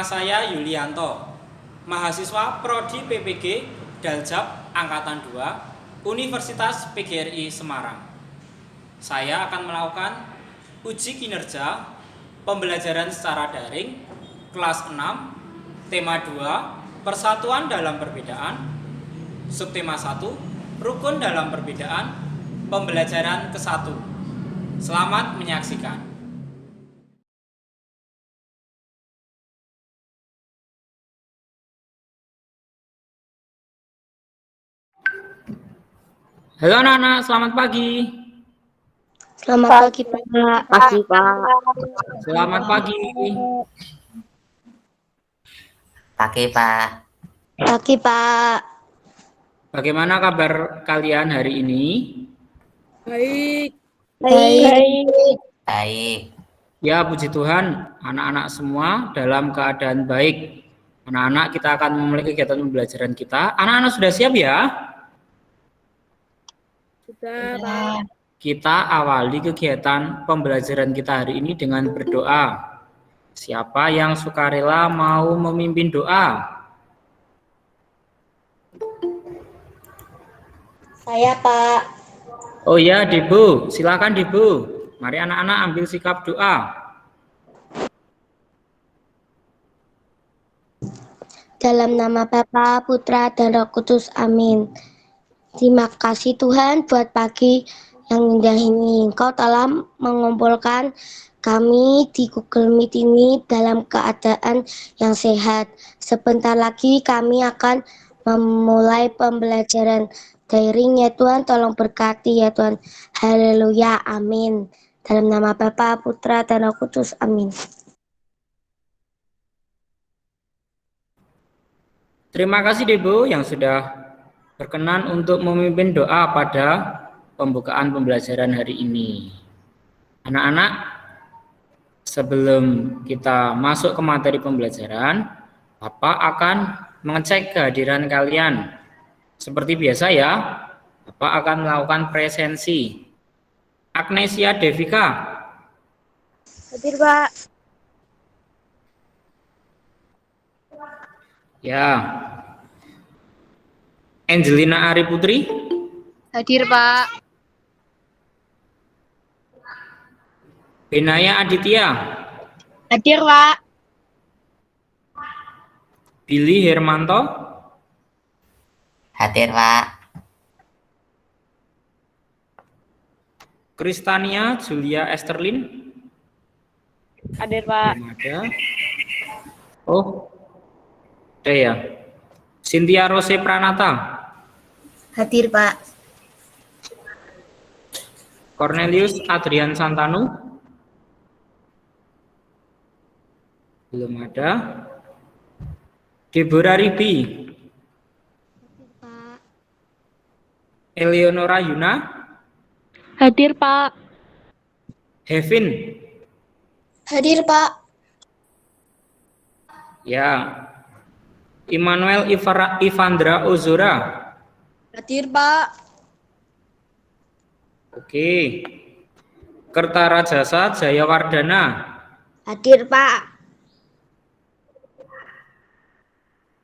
saya Yulianto, mahasiswa Prodi PPG Daljab Angkatan 2 Universitas PGRI Semarang. Saya akan melakukan uji kinerja pembelajaran secara daring kelas 6, tema 2, persatuan dalam perbedaan, subtema 1, rukun dalam perbedaan, pembelajaran ke-1. Selamat menyaksikan. Halo anak-anak, selamat pagi. Selamat pagi, Pak. Pagi, Pak. Selamat pagi. Pagi, Pak. Pagi, Pak. Bagaimana kabar kalian hari ini? Baik. Baik. Ya, puji Tuhan, anak-anak semua dalam keadaan baik. Anak-anak, kita akan memulai kegiatan pembelajaran kita. Anak-anak sudah siap ya? Sudah, Pak. Kita awali kegiatan pembelajaran kita hari ini dengan berdoa. Siapa yang sukarela mau memimpin doa? Saya, Pak. Oh ya, Debu. Silakan Debu. Mari anak-anak ambil sikap doa. Dalam nama Bapa, Putra, dan Roh Kudus. Amin. Terima kasih Tuhan buat pagi yang indah ini. Engkau telah mengumpulkan kami di Google Meet ini dalam keadaan yang sehat. Sebentar lagi kami akan memulai pembelajaran daring ya Tuhan. Tolong berkati ya Tuhan. Haleluya. Amin. Dalam nama Bapa, Putra, dan Roh Kudus. Amin. Terima kasih Debu yang sudah berkenan untuk memimpin doa pada pembukaan pembelajaran hari ini. Anak-anak, sebelum kita masuk ke materi pembelajaran, Bapak akan mengecek kehadiran kalian. Seperti biasa ya, Bapak akan melakukan presensi. Agnesia Devika. Hadir, Pak. Ya. Angelina Ari Putri. Hadir, Pak. Benaya Aditya. Hadir, Pak. Billy Hermanto. Hadir, Pak. Kristania Julia Esterlin. Hadir, Pak. Ada. Oh, ada ya. Cynthia Rose Pranata. Hadir, Pak. Cornelius Adrian Santanu. Belum ada. Deborah Ribi. Pak. Eleonora Yuna. Hadir, Pak. Hevin. Hadir, Pak. Ya. Immanuel Ivandra Ozora. Hadir, Pak. Oke. Kertarajasa Jayawardana. Hadir, Pak.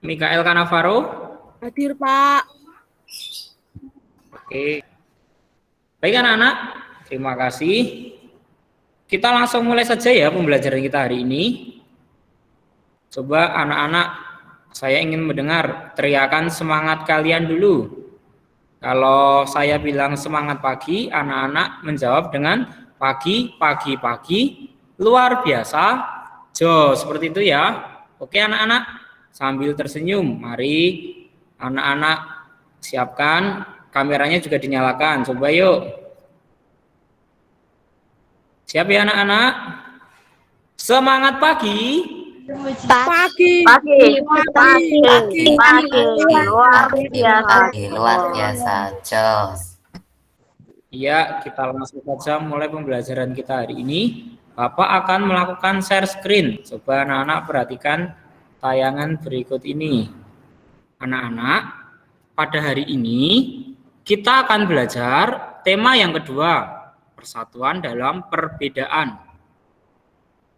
Mikael Canavaro. Hadir, Pak. Oke. Baik anak-anak, terima kasih. Kita langsung mulai saja ya pembelajaran kita hari ini. Coba anak-anak, saya ingin mendengar teriakan semangat kalian dulu. Kalau saya bilang semangat pagi, anak-anak menjawab dengan pagi, pagi, pagi, luar biasa, jo, seperti itu ya. Oke anak-anak, sambil tersenyum, mari anak-anak siapkan, kameranya juga dinyalakan, coba yuk. Siap ya anak-anak? Semangat pagi. Pagi. Luar biasa, jos. Iya, kita langsung saja mulai pembelajaran kita hari ini. Bapak akan melakukan share screen. Coba anak-anak perhatikan tayangan berikut ini. Anak-anak, pada hari ini kita akan belajar tema yang kedua, persatuan dalam perbedaan.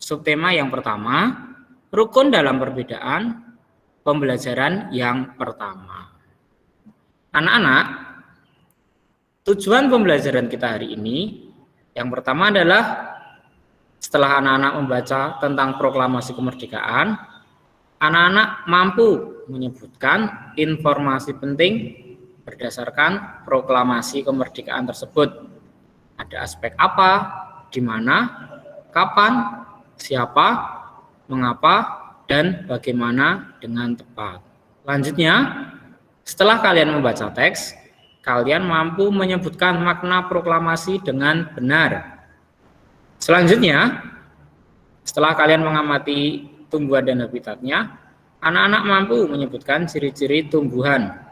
Subtema yang pertama, rukun dalam perbedaan pembelajaran yang pertama. Anak-anak, tujuan pembelajaran kita hari ini yang pertama adalah setelah anak-anak membaca tentang proklamasi kemerdekaan, anak-anak mampu menyebutkan informasi penting berdasarkan proklamasi kemerdekaan tersebut. Ada aspek apa, di mana, kapan, siapa, mengapa, dan bagaimana dengan tepat. Selanjutnya, setelah kalian membaca teks, kalian mampu menyebutkan makna proklamasi dengan benar. Selanjutnya, setelah kalian mengamati tumbuhan dan habitatnya, anak-anak mampu menyebutkan ciri-ciri tumbuhan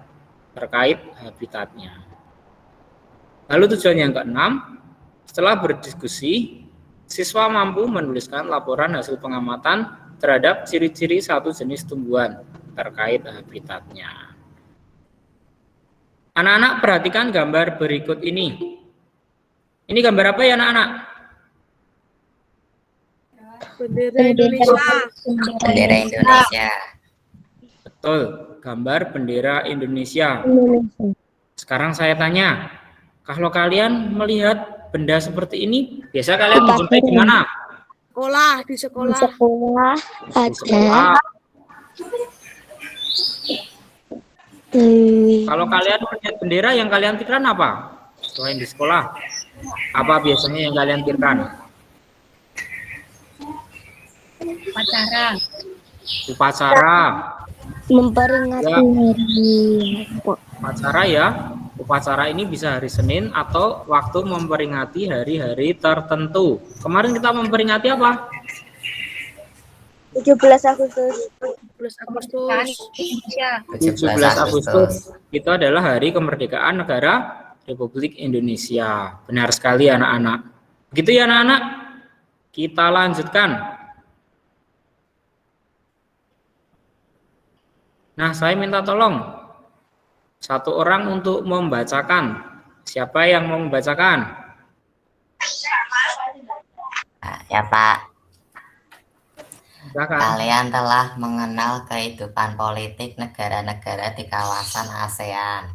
terkait habitatnya. Lalu tujuan yang keenam, setelah berdiskusi, siswa mampu menuliskan laporan hasil pengamatan terhadap ciri-ciri satu jenis tumbuhan terkait habitatnya. Anak-anak perhatikan gambar berikut ini. Ini gambar apa ya anak-anak? Bendera Indonesia. Bendera Indonesia. Betul, gambar bendera Indonesia. Sekarang saya tanya, kalau kalian melihat benda seperti ini, biasa kalian menjumpai di mana? Sekolah, di Di sekolah. sekolah Di ada sekolah. Kalau kalian melihat bendera, yang kalian pikirkan apa? Selain di sekolah, apa biasanya yang kalian pikirkan? Upacara. memperingati Ya. hari Upacara ya. Upacara ini bisa hari Senin atau waktu memperingati hari-hari tertentu. Kemarin kita memperingati apa? 17 Agustus. 17 Agustus. 17 Agustus. Itu adalah hari kemerdekaan negara Republik Indonesia. Benar sekali anak-anak. Begitu ya anak-anak? Kita lanjutkan. Nah, saya minta tolong satu orang untuk membacakan. Siapa yang mau membacakan? Nah, ya Pak, Silakan. kalian telah mengenal kehidupan politik negara-negara di kawasan ASEAN.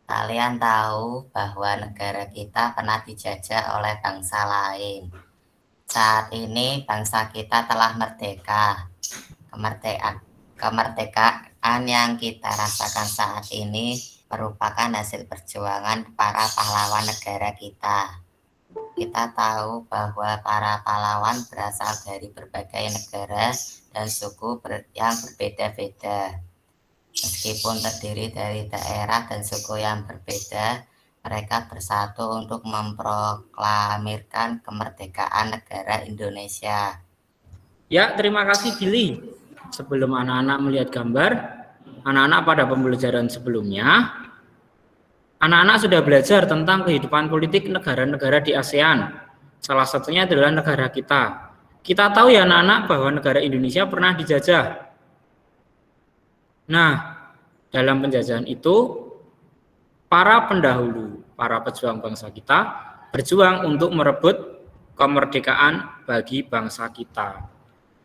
Kalian tahu bahwa negara kita pernah dijajah oleh bangsa lain. Saat ini bangsa kita telah merdeka. Kemerdekaan yang kita rasakan saat ini merupakan hasil perjuangan para pahlawan negara kita. Kita tahu bahwa para pahlawan berasal dari berbagai negara dan suku yang berbeda-beda. Meskipun terdiri dari daerah dan suku yang berbeda, mereka bersatu untuk memproklamirkan kemerdekaan negara Indonesia. Ya, terima kasih Billy. Sebelum anak-anak melihat gambar, anak-anak pada pembelajaran sebelumnya, anak-anak sudah belajar tentang kehidupan politik negara-negara di ASEAN. Salah satunya adalah negara kita. Kita tahu ya anak-anak bahwa negara Indonesia pernah dijajah. Nah, dalam penjajahan itu, para pendahulu, para pejuang bangsa kita berjuang untuk merebut kemerdekaan bagi bangsa kita.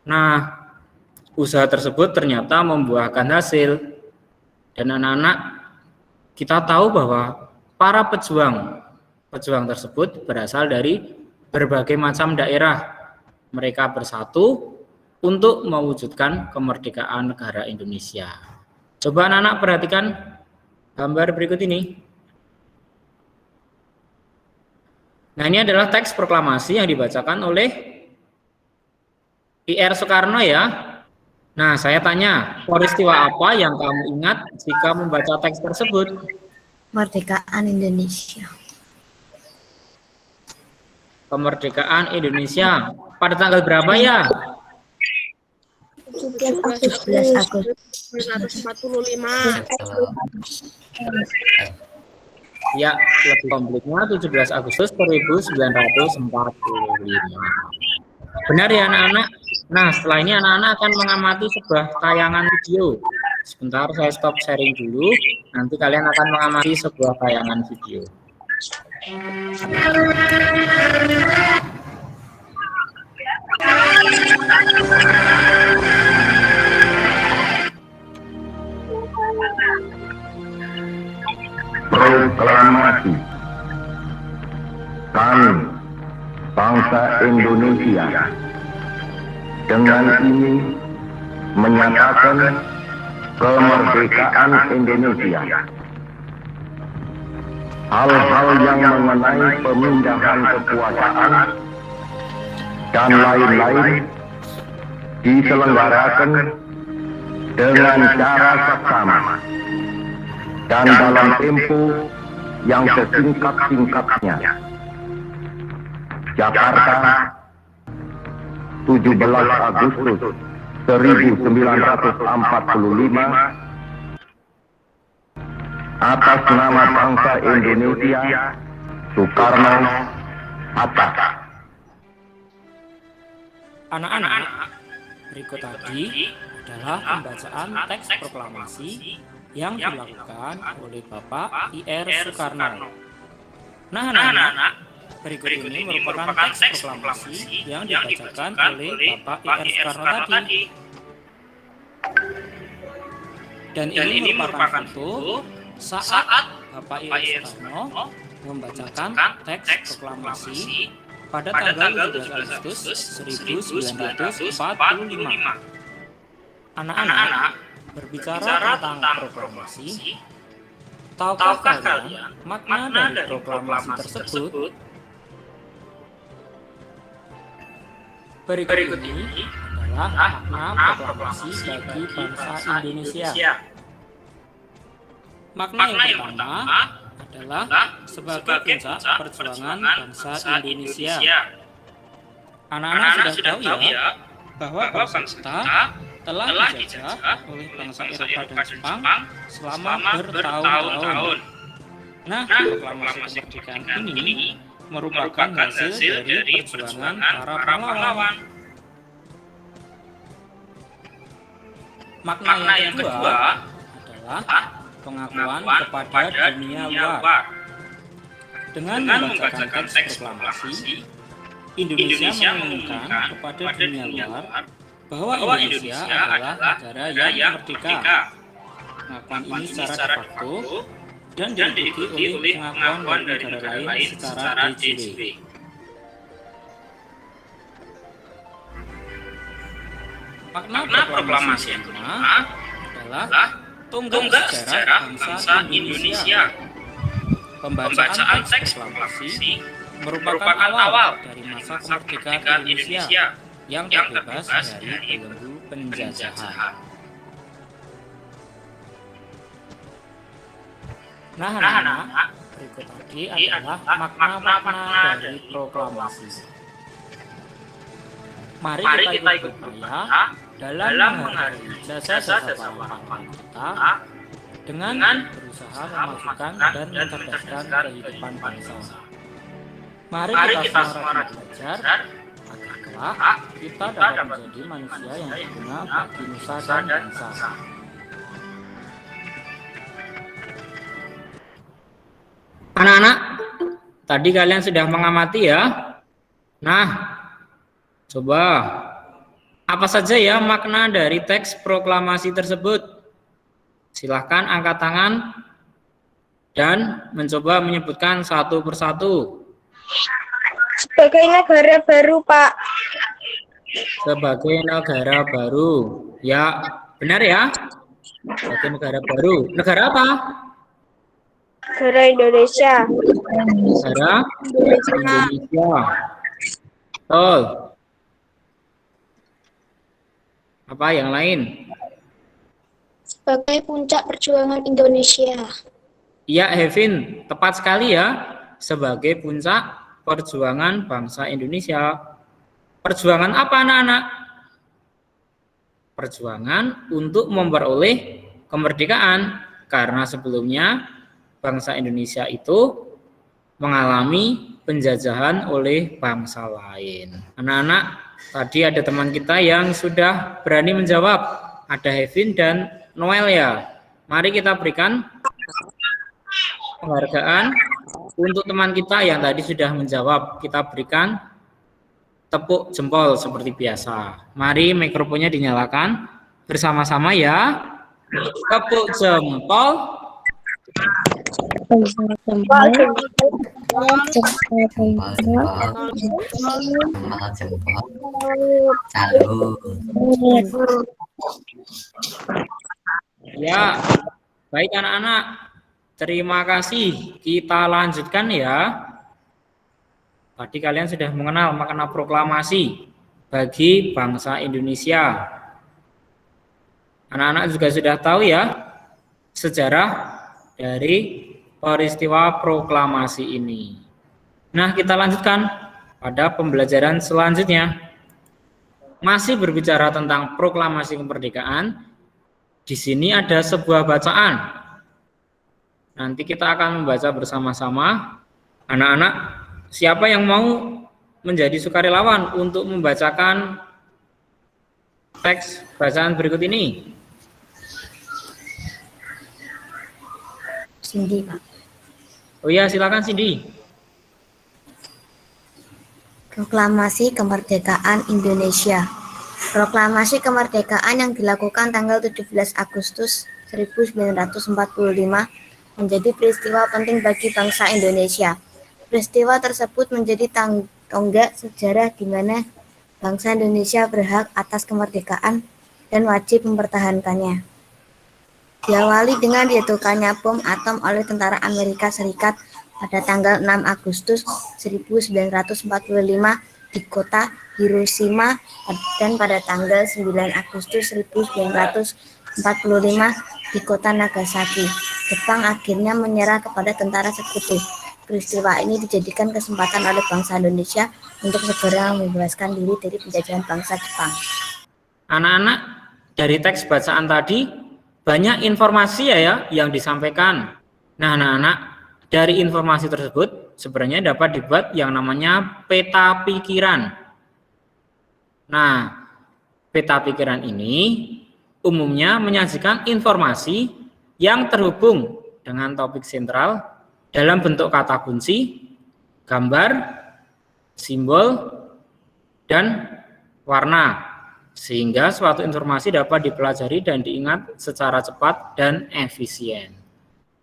Nah, usaha tersebut ternyata membuahkan hasil. Dan anak-anak, kita tahu bahwa para pejuang tersebut berasal dari berbagai macam daerah. Mereka bersatu untuk mewujudkan kemerdekaan negara Indonesia. Coba anak-anak perhatikan gambar berikut ini. Nah, ini adalah teks proklamasi yang dibacakan oleh I.R. Soekarno ya. Nah, saya tanya, peristiwa apa yang kamu ingat jika membaca teks tersebut? Kemerdekaan Indonesia. Kemerdekaan Indonesia. Pada tanggal berapa ya? 17 Agustus. 1945. Ya, lebih komplitnya 17 Agustus 1945. Benar ya anak-anak? Nah, setelah ini anak-anak akan mengamati sebuah tayangan video. Sebentar, saya stop sharing dulu. Nanti kalian akan mengamati sebuah tayangan video. Proklamasi. Kami, bangsa Indonesia, dengan ini menyatakan kemerdekaan Indonesia. Hal-hal yang mengenai pemindahan kekuasaan dan lain-lain diselenggarakan dengan cara seksama dan dalam tempo yang sesingkat-singkatnya. Jakarta, 17 Agustus 1945, atas nama bangsa Indonesia, Soekarno, Hatta. Anak-anak, berikut tadi adalah pembacaan teks proklamasi yang dilakukan oleh Bapak I.R. Soekarno. Nah, anak-anak, berikut ini merupakan teks proklamasi yang dibacakan oleh Bapak I.R. Soekarno tadi. Dan ini merupakan foto saat Bapak I.R. Soekarno membacakan teks proklamasi pada tanggal 17 Agustus 1945. Anak-anak, berbicara tentang proklamasi, tahukah kalian makna dari proklamasi tersebut? Berikut ini adalah makna proklamasi bagi bangsa Indonesia. Makna yang pertama adalah sebagai puncak perjuangan bangsa Indonesia. Anak-anak sudah tahu ya bahwa bangsa kita telah dijajah oleh bangsa Eropa dan Jepang selama bertahun-tahun. Nah, proklamasi kemerdekaan ini merupakan hasil dari perjuangan para pahlawan. Makna yang kedua adalah pengakuan kepada dunia luar. Dengan membacakan teks proklamasi, Indonesia mengumumkan kepada dunia luar bahwa Indonesia adalah negara yang merdeka. Pengakuan ini secara de facto dan diikuti oleh pengakuan dari negara lain secara de jure. Makna proklamasi yang kedua adalah tonggak sejarah bangsa Indonesia. Pembacaan teks proklamasi merupakan awal dari masa kemerdekaan Indonesia yang terbebas dari belenggu penjajahan. Nah, anak-anak, berikut tadi adalah makna-makna dari proklamasi. Mari kita ikut berupaya dalam menghargai jasa-jasa pahlawan kita dengan berusaha memajukan dan mencerdaskan kehidupan bangsa. Mari kita semangat belajar agar kelak kita dapat menjadi manusia yang berguna bagi nusa dan bangsa. Anak-anak, tadi kalian sudah mengamati ya. Nah, coba apa saja ya makna dari teks proklamasi tersebut? Silahkan angkat tangan dan mencoba menyebutkan satu persatu. Sebagai negara baru, Pak. Sebagai negara baru. Ya, benar ya? Sebagai negara baru. Negara apa? Negara Indonesia. Negara Indonesia. Betul. Apa yang lain? Sebagai puncak perjuangan Indonesia. Iya, Hevin, tepat sekali ya. Sebagai puncak perjuangan bangsa Indonesia. Perjuangan apa, anak-anak? Perjuangan untuk memperoleh kemerdekaan. Karena sebelumnya bangsa Indonesia itu mengalami penjajahan oleh bangsa lain. Anak-anak, tadi ada teman kita yang sudah berani menjawab. Ada Hevin dan Noel ya. Mari kita berikan penghargaan untuk teman kita yang tadi sudah menjawab. Kita berikan tepuk jempol seperti biasa. Mari mikrofonnya dinyalakan bersama-sama ya. Tepuk jempol. Jempol, jempol, jempol, jempol. Salut. Ya, baik anak-anak. Terima kasih. Kita lanjutkan ya. Tadi kalian sudah mengenal makna proklamasi bagi bangsa Indonesia. Anak-anak juga sudah tahu ya sejarah dari peristiwa proklamasi ini. Nah, kita lanjutkan pada pembelajaran selanjutnya. Masih berbicara tentang proklamasi kemerdekaan. Di sini ada sebuah bacaan. Nanti kita akan membaca bersama-sama. Anak-anak, siapa yang mau menjadi sukarelawan untuk membacakan teks bacaan berikut ini? Cindy, Pak. Oh ya, silakan Cindy. Proklamasi Kemerdekaan Indonesia. Proklamasi kemerdekaan yang dilakukan tanggal 17 Agustus 1945 menjadi peristiwa penting bagi bangsa Indonesia. Peristiwa tersebut menjadi tonggak sejarah di mana bangsa Indonesia berhak atas kemerdekaan dan wajib mempertahankannya. Diawali dengan dijatuhkannya bom atom oleh tentara Amerika Serikat pada tanggal 6 Agustus 1945 di kota Hiroshima dan pada tanggal 9 Agustus 1945 di kota Nagasaki. Jepang akhirnya menyerah kepada tentara sekutu. Peristiwa ini dijadikan kesempatan oleh bangsa Indonesia untuk segera membebaskan diri dari penjajahan bangsa Jepang. Anak-anak, dari teks bacaan tadi banyak informasi ya yang disampaikan. Nah, anak-anak, dari informasi tersebut sebenarnya dapat dibuat yang namanya peta pikiran. Nah, peta pikiran ini umumnya menyajikan informasi yang terhubung dengan topik sentral dalam bentuk kata kunci, gambar, simbol, dan warna, sehingga suatu informasi dapat dipelajari dan diingat secara cepat dan efisien.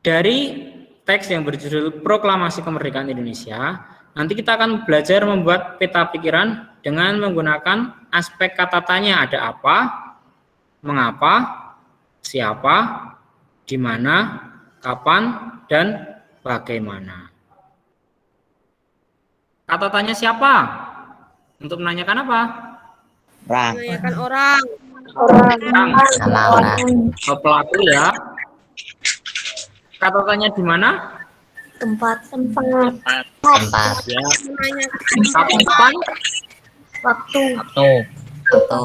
Dari teks yang berjudul Proklamasi Kemerdekaan Indonesia, nanti kita akan belajar membuat peta pikiran dengan menggunakan aspek kata tanya. Ada apa, mengapa, siapa, di mana, kapan, dan bagaimana. Kata tanya siapa? Untuk menanyakan apa? Orang. Menanyakan orang. Sama orang. Oh, pelaku ya. Kata tanya di mana? Tempat, Tempat. Ya. Menanyakan Kapan? waktu, Foto.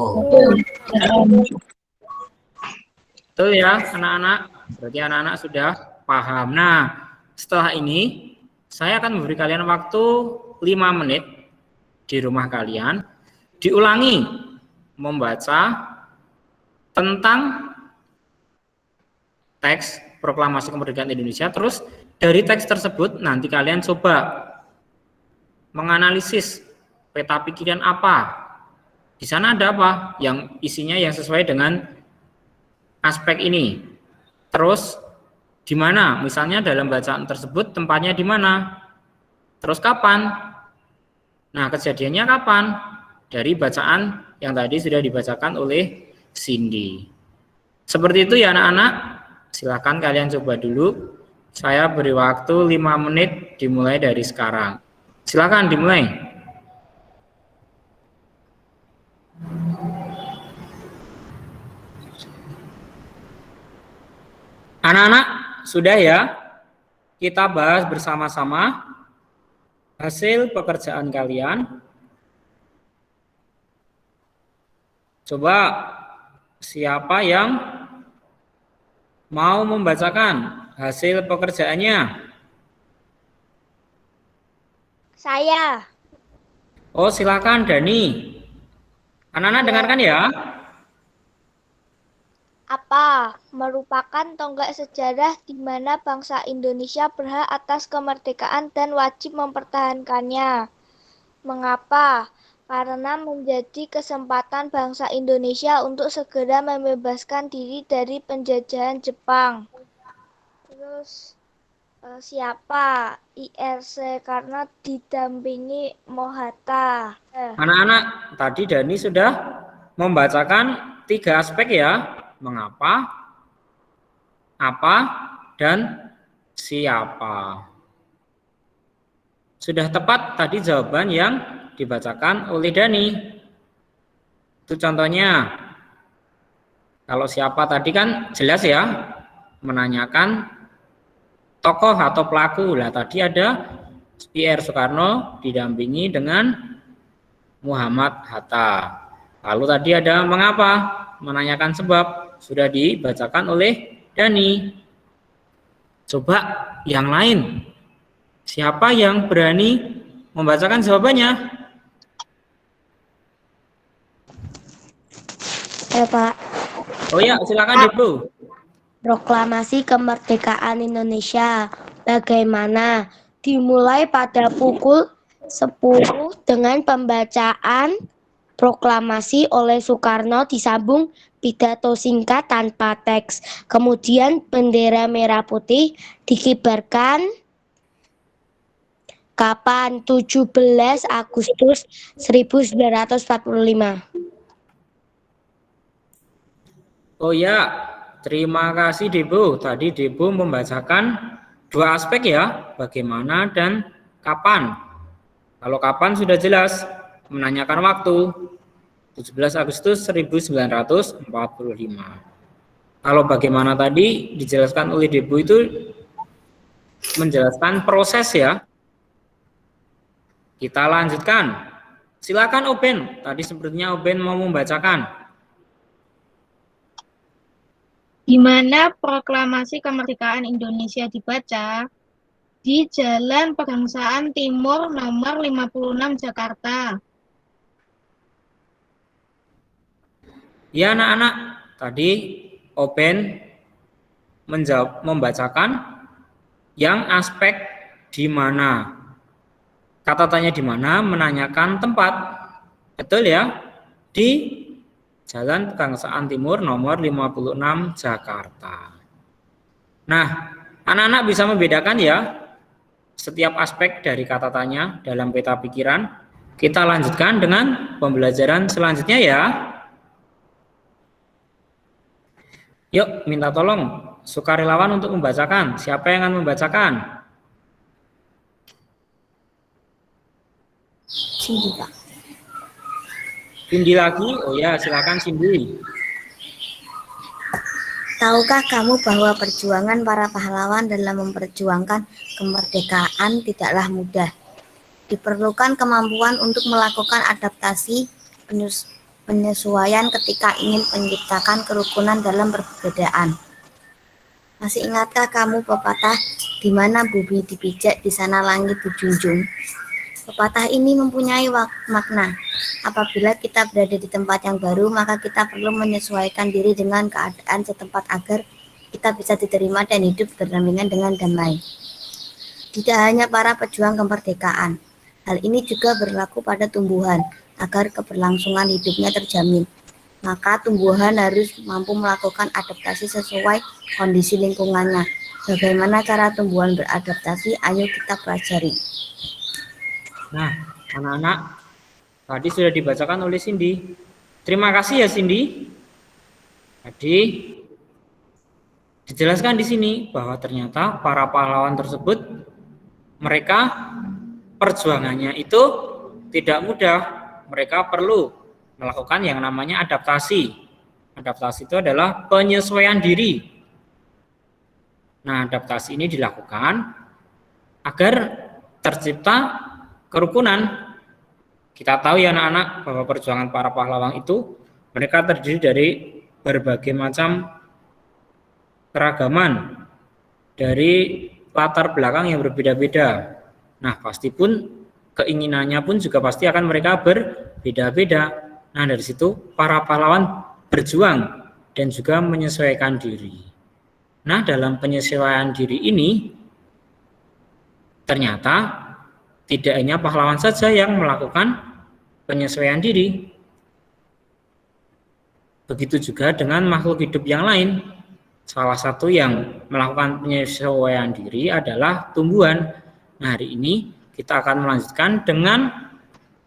Betul ya, anak-anak. Berarti anak-anak sudah paham. Nah, setelah ini saya akan memberi kalian waktu 5 menit di rumah kalian. Diulangi membaca tentang teks Proklamasi Kemerdekaan Indonesia. Terus dari teks tersebut nanti kalian coba menganalisis peta pikiran apa. Di sana ada apa yang isinya yang sesuai dengan aspek ini. Terus di mana? Misalnya dalam bacaan tersebut tempatnya di mana? Terus kapan? Nah, kejadiannya kapan? Dari bacaan yang tadi sudah dibacakan oleh Cindy. Seperti itu ya anak-anak. Silakan kalian coba dulu. Saya beri waktu 5 menit dimulai dari sekarang. Silakan dimulai. Anak-anak, sudah ya? Kita bahas bersama-sama hasil pekerjaan kalian. Coba siapa yang mau membacakan hasil pekerjaannya? Saya. Oh, silakan Dani. Anak-anak dengarkan ya. Apa merupakan tonggak sejarah di mana bangsa Indonesia berhak atas kemerdekaan dan wajib mempertahankannya. Mengapa? Karena menjadi kesempatan bangsa Indonesia untuk segera membebaskan diri dari penjajahan Jepang. Terus Siapa? IRC karena didampingi Mohatta. Anak-anak, tadi Dani sudah membacakan 3 aspek ya. Mengapa, apa, dan siapa. Sudah tepat tadi jawaban yang dibacakan oleh Dani. Itu contohnya. Kalau siapa tadi kan jelas ya, menanyakan tokoh atau pelaku. Lah tadi ada I.R. Soekarno didampingi dengan Muhammad Hatta. Lalu tadi ada mengapa, menanyakan sebab, sudah dibacakan oleh Dani. Coba yang lain. Siapa yang berani membacakan jawabannya? Pak. Oh ya, silakan Ibu. Proklamasi kemerdekaan Indonesia bagaimana? Dimulai pada pukul 10 dengan pembacaan proklamasi oleh Soekarno disambung pidato singkat tanpa teks. Kemudian bendera merah putih dikibarkan kapan? 17 Agustus 1945. Oh ya, terima kasih Debu. Tadi Debu membacakan 2 aspek ya, bagaimana dan kapan. Kalau kapan sudah jelas, menanyakan waktu, 17 Agustus 1945. Kalau bagaimana tadi dijelaskan oleh Debu itu menjelaskan proses ya. Kita lanjutkan. Silakan Oben. Tadi sepertinya Oben mau membacakan. Di mana proklamasi kemerdekaan Indonesia dibaca? Di Jalan Pegangsaan Timur nomor 56 Jakarta. Ya anak-anak, tadi Oben membacakan yang aspek di mana. Kata tanya di mana menanyakan tempat. Betul ya? Di Jalan Pegangsaan Timur nomor 56 Jakarta. Nah, anak-anak bisa membedakan ya setiap aspek dari kata tanya dalam peta pikiran. Kita lanjutkan dengan pembelajaran selanjutnya ya. Yuk, minta tolong sukarelawan untuk membacakan. Siapa yang akan membacakan? Cindy, Pak. Cindy lagi? Oh ya, silakan Cindy. Tahukah kamu bahwa perjuangan para pahlawan dalam memperjuangkan kemerdekaan tidaklah mudah? Diperlukan kemampuan untuk melakukan adaptasi penyesuaian ketika ingin menciptakan kerukunan dalam perbedaan. Masih ingatkah kamu pepatah di mana bumi dipijak di sana langit dijunjung? Pepatah ini mempunyai makna. Apabila kita berada di tempat yang baru, maka kita perlu menyesuaikan diri dengan keadaan setempat agar kita bisa diterima dan hidup berdampingan dengan damai. Tidak hanya para pejuang kemerdekaan, hal ini juga berlaku pada tumbuhan. Agar keberlangsungan hidupnya terjamin, maka tumbuhan harus mampu melakukan adaptasi sesuai kondisi lingkungannya. Bagaimana cara tumbuhan beradaptasi? Ayo kita pelajari. Nah, anak-anak, tadi sudah dibacakan oleh Cindy. Terima kasih ya Cindy. Tadi dijelaskan di sini bahwa ternyata para pahlawan tersebut, mereka perjuangannya itu tidak mudah. Mereka perlu melakukan yang namanya adaptasi. Adaptasi itu adalah penyesuaian diri. Nah, adaptasi ini dilakukan agar tercipta kerukunan. Kita tahu ya anak-anak bahwa perjuangan para pahlawan itu mereka terdiri dari berbagai macam keragaman dari latar belakang yang berbeda-beda. Nah, pasti pun keinginannya pun juga pasti akan mereka berbeda-beda. Nah, dari situ para pahlawan berjuang dan juga menyesuaikan diri. Nah, dalam penyesuaian diri ini ternyata tidak hanya pahlawan saja yang melakukan penyesuaian diri. Begitu juga dengan makhluk hidup yang lain. Salah satu yang melakukan penyesuaian diri adalah tumbuhan. Nah, hari ini kita akan melanjutkan dengan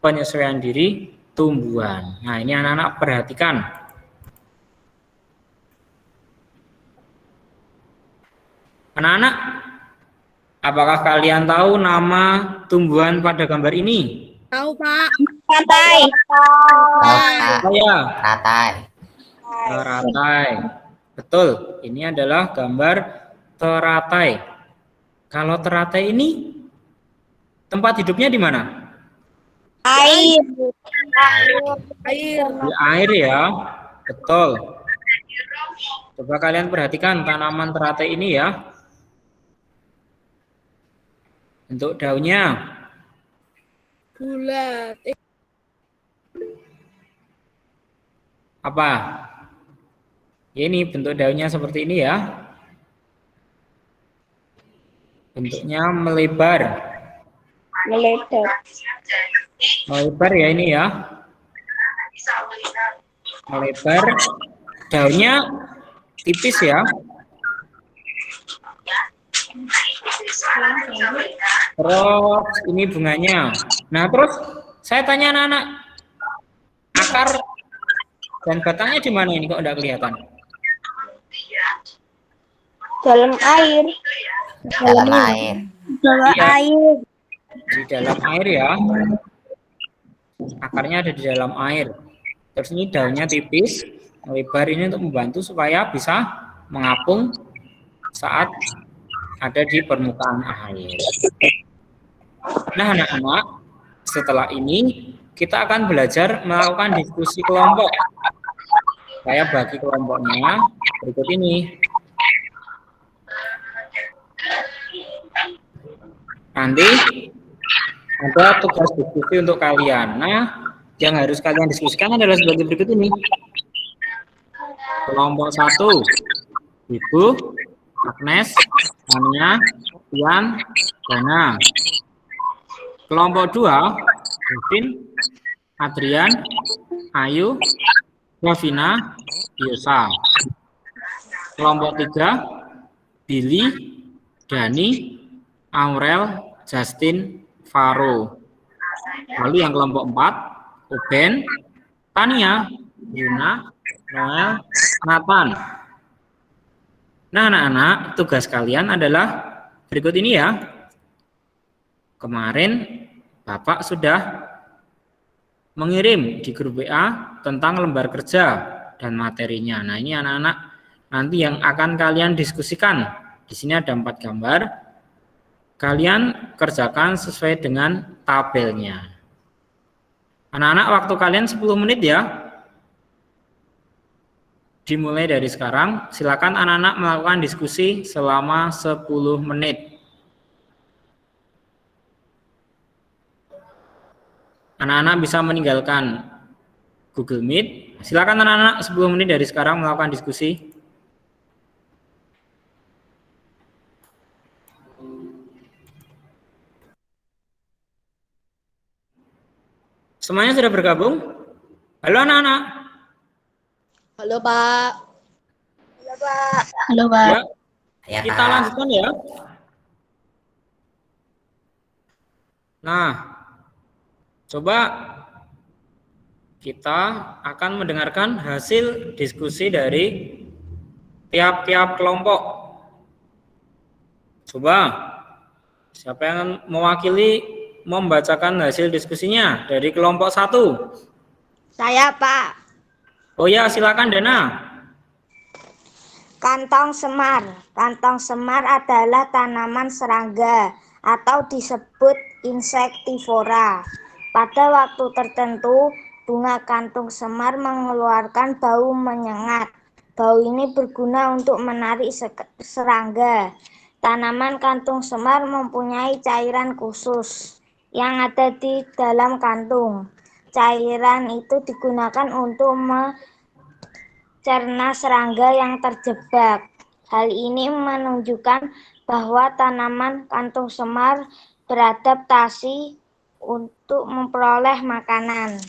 penyesuaian diri tumbuhan. Nah, ini anak-anak perhatikan. Anak-anak, apakah kalian tahu nama tumbuhan pada gambar ini? Tahu, Pak. Pantai. Otak, Ya, ratai. teratai. Betul, ini adalah gambar teratai. Kalau teratai ini tempat hidupnya di mana? Air. Air. Di air ya. Betul. Coba kalian perhatikan tanaman teratai ini ya. Bentuk daunnya Bulat. apa? Ini bentuk daunnya seperti ini ya. Bentuknya melebar. Melebar ya ini ya. Melebar. Daunnya tipis ya. Terus ini bunganya. Nah, terus saya tanya anak-anak, akar dan batangnya di mana ini kok enggak kelihatan? Dalam air. Dalam air. Dalam Iya. air. Di dalam air ya. Akarnya ada di dalam air. Terus ini daunnya tipis, melebar ini untuk membantu supaya bisa mengapung saat ada di permukaan air. Nah, anak-anak, setelah ini kita akan belajar melakukan diskusi kelompok. Saya bagi kelompoknya berikut ini. Nanti ada tugas diskusi untuk kalian. Nah, yang harus kalian diskusikan adalah sebagai berikut ini. Kelompok 1, Ibu, Agnes, Tania, Ian, Dana. Kelompok 2, Kevin, Adrian, Ayu, Ravina, Yosa. Kelompok 3, Billy, Dani, Aurel, Justin, Faro. Lalu yang kelompok 4, Uben, Tania, Yuna, Noel, Nathan. Nah, anak-anak, tugas kalian adalah berikut ini ya. Kemarin Bapak sudah mengirim di grup WA tentang lembar kerja dan materinya. Nah, ini anak-anak nanti yang akan kalian diskusikan. Di sini ada 4 gambar. Kalian kerjakan sesuai dengan tabelnya. Anak-anak, waktu kalian 10 menit ya. Dimulai dari sekarang, silakan anak-anak melakukan diskusi selama 10 menit. Anak-anak bisa meninggalkan Google Meet. Silakan anak-anak 10 menit dari sekarang melakukan diskusi. Semuanya sudah bergabung? Halo anak-anak. Halo, Pak. Halo, Pak. Ya, Ya, kita Pak. lanjutkan ya. Nah, coba kita akan mendengarkan hasil diskusi dari tiap-tiap kelompok. Coba, siapa yang mewakili membacakan hasil diskusinya dari kelompok 1? Saya, Pak. Oh ya, silakan Dana. Kantong semar. Kantong semar adalah tanaman serangga atau disebut insektivora. Pada waktu tertentu, bunga kantung semar mengeluarkan bau menyengat. Bau ini berguna untuk menarik serangga. Tanaman kantung semar mempunyai cairan khusus yang ada di dalam kantung. Cairan itu digunakan untuk mencerna serangga yang terjebak. Hal ini menunjukkan bahwa tanaman kantung semar beradaptasi untuk memperoleh makanan.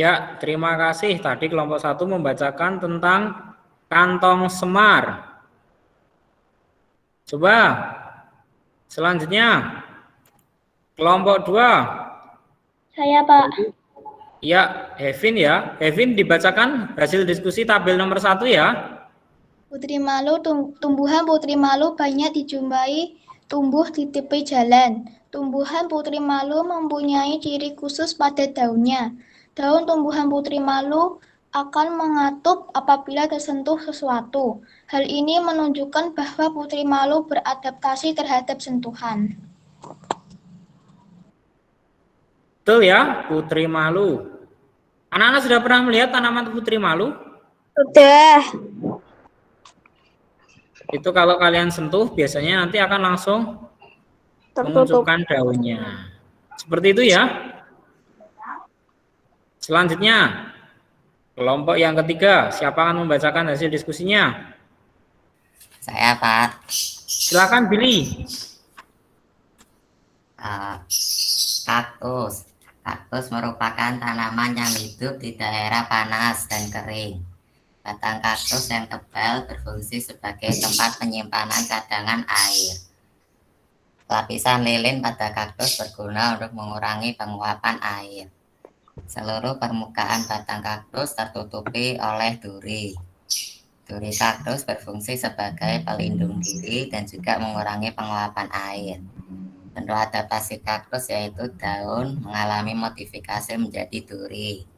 Ya, terima kasih. Tadi kelompok 1 membacakan tentang kantong semar. Coba selanjutnya kelompok 2. Saya, Pak. Ya, Hevin ya. Hevin dibacakan hasil diskusi tabel nomor 1 ya. Tumbuhan putri malu banyak dijumpai tumbuh di tepi jalan. Tumbuhan putri malu mempunyai ciri khusus pada daunnya. Daun tumbuhan putri malu akan mengatup apabila tersentuh sesuatu. Hal ini menunjukkan bahwa putri malu beradaptasi terhadap sentuhan. Betul ya, putri malu. Anak-anak sudah pernah melihat tanaman putri malu? Sudah. Itu kalau kalian sentuh biasanya nanti akan langsung mengunculkan daunnya. Seperti itu ya. Selanjutnya, kelompok yang ketiga, siapa akan membacakan hasil diskusinya? Saya, Pak. Silakan Billy. Kaktus. Kaktus merupakan tanaman yang hidup di daerah panas dan kering. Batang kaktus yang tebal berfungsi sebagai tempat penyimpanan cadangan air. Lapisan lilin pada kaktus berguna untuk mengurangi penguapan air. Seluruh permukaan batang kaktus tertutupi oleh duri. Duri kaktus berfungsi sebagai pelindung diri dan juga mengurangi penguapan air. Bentuk adaptasi kaktus yaitu daun mengalami modifikasi menjadi duri.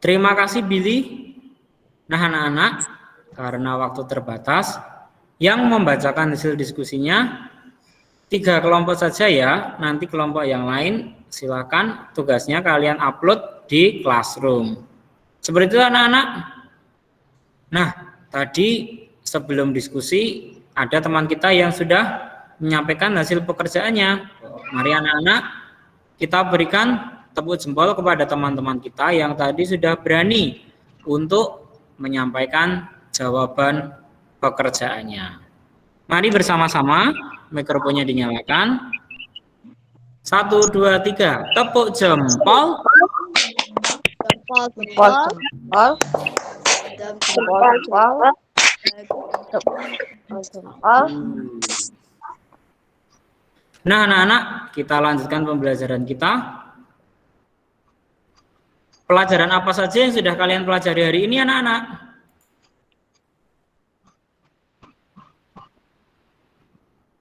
Terima kasih Billy. Nah anak-anak, karena waktu terbatas, yang membacakan hasil diskusinya 3 kelompok saja ya. Nanti kelompok yang lain silakan tugasnya kalian upload di Classroom. Seperti itu anak-anak. Nah, tadi sebelum diskusi ada teman kita yang sudah menyampaikan hasil pekerjaannya. Mari anak-anak kita berikan tepuk jempol kepada teman-teman kita yang tadi sudah berani untuk menyampaikan jawaban pekerjaannya. Mari bersama-sama, mikrofonnya dinyalakan. 1, 2, 3, tepuk jempol. Nah anak-anak, kita lanjutkan pembelajaran kita. Pelajaran apa saja yang sudah kalian pelajari hari ini anak-anak?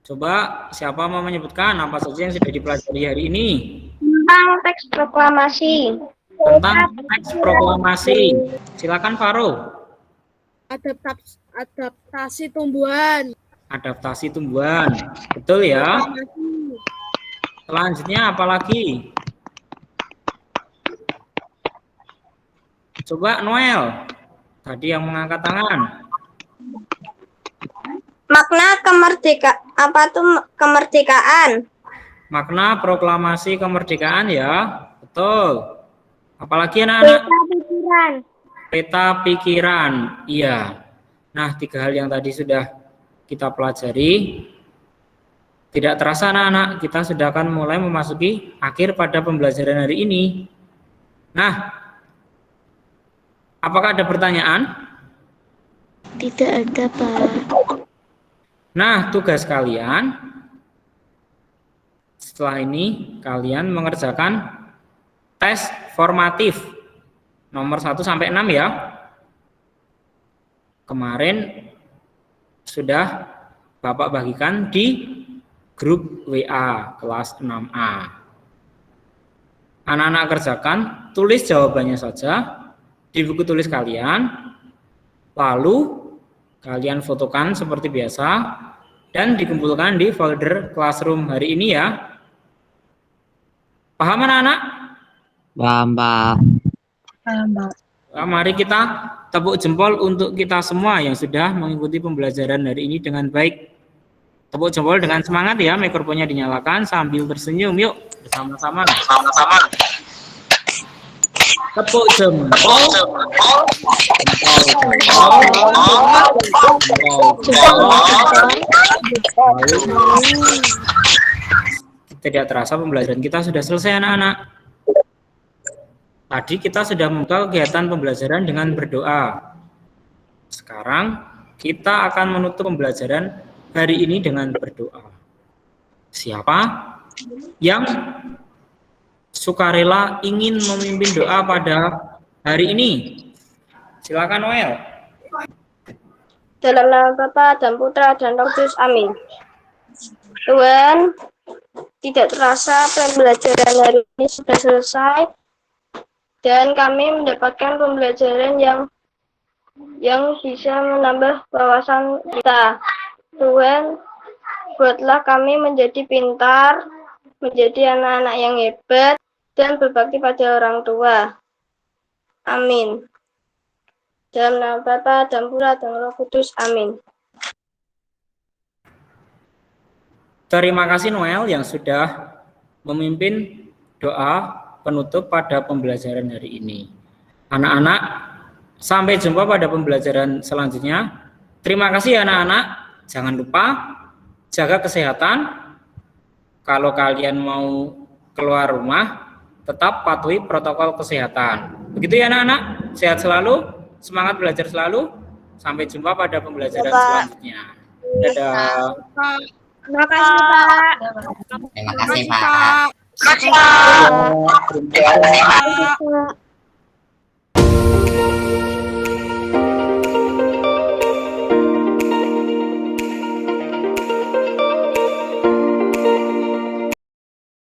Coba siapa mau menyebutkan apa saja yang sudah dipelajari hari ini? Tentang teks proklamasi. Tentang teks proklamasi. Silakan Faro. Adaptasi tumbuhan. Adaptasi tumbuhan. Betul ya. Selanjutnya apa lagi? Coba Noel. Tadi yang mengangkat tangan. Makna kemerdekaan? Makna proklamasi kemerdekaan ya. Betul. Apalagi anak-anak? Peta pikiran. Iya. Nah, 3 hal yang tadi sudah kita pelajari. Tidak terasa anak-anak, kita sudah akan mulai memasuki akhir pada pembelajaran hari ini. Nah, apakah ada pertanyaan? Tidak ada, Pak. Nah, tugas kalian setelah ini kalian mengerjakan tes formatif nomor 1 sampai 6 ya. Kemarin sudah Bapak bagikan di grup WA kelas 6A. Anak-anak kerjakan, tulis jawabannya saja di buku tulis kalian, lalu kalian fotokan seperti biasa dan dikumpulkan di folder Classroom hari ini ya. Paham anak-anak? Paham, Pak. Nah, mari kita tepuk jempol untuk kita semua yang sudah mengikuti pembelajaran hari ini dengan baik. Tepuk jempol dengan semangat ya, mikrofonnya dinyalakan sambil tersenyum. Yuk, bersama-sama. Tepuk jempol. Tidak terasa pembelajaran kita sudah selesai anak-anak. Tadi kita sudah membuka kegiatan pembelajaran dengan berdoa. Sekarang kita akan menutup pembelajaran hari ini dengan berdoa. Siapa yang sukarela ingin memimpin doa pada hari ini? Silakan Noel. Dalam nama Bapa dan Putra dan Roh Kudus, amin. Tuhan, tidak terasa pembelajaran hari ini sudah selesai dan kami mendapatkan pembelajaran yang bisa menambah wawasan kita. Tuhan, buatlah kami menjadi pintar, menjadi anak-anak yang hebat, dan berbakti pada orang tua. Amin. Dalam nama Bapa dan Putra dan Roh Kudus, amin. Terima kasih Noel yang sudah memimpin doa penutup pada pembelajaran hari ini. Anak-anak, sampai jumpa pada pembelajaran selanjutnya. Terima kasih anak-anak. Jangan lupa jaga kesehatan. Kalau kalian mau keluar rumah, tetap patuhi protokol kesehatan. Begitu ya anak-anak. Sehat selalu, semangat belajar selalu. Sampai jumpa pada pembelajaran selanjutnya. Dadah. Terima kasih, Pak. Terima kasih, Pak. Terima kasih, Pak. Terima kasih, Pak.